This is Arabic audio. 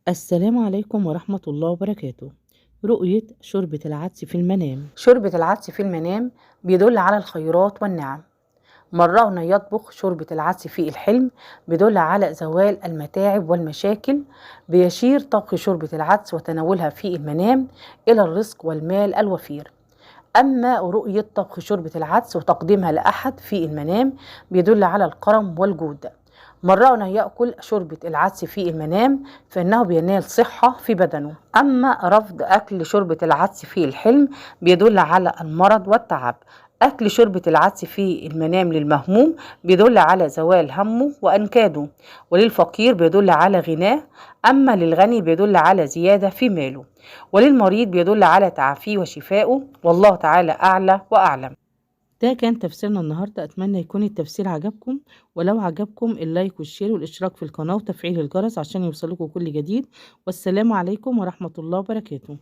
السلام عليكم ورحمة الله وبركاته. رؤية شوربة العدس في المنام. شوربة العدس في المنام بيدل على الخيرات والنعم. مرغنا يطبخ شوربة العدس في الحلم بيدل على زوال المتاعب والمشاكل. بيشير طبخ شوربة العدس وتناولها في المنام إلى الرزق والمال الوفير. أما رؤية طبخ شوربة العدس وتقديمها لأحد في المنام بيدل على الكرم والجود. من رأى يأكل شوربة العدس في المنام فإنه بينال صحة في بدنه. أما رفض أكل شوربة العدس في الحلم بيدل على المرض والتعب. أكل شوربة العدس في المنام للمهموم بيدل على زوال همه وأنكاده، وللفقير بيدل على غناه، أما للغني بيدل على زيادة في ماله، وللمريض بيدل على تعافيه وشفائه، والله تعالى أعلى وأعلم. ده كان تفسيرنا النهاردة، أتمنى يكون التفسير عجبكم، ولو عجبكم اللايك والشير والاشتراك في القناة وتفعيل الجرس عشان يوصلكم كل جديد. والسلام عليكم ورحمة الله وبركاته.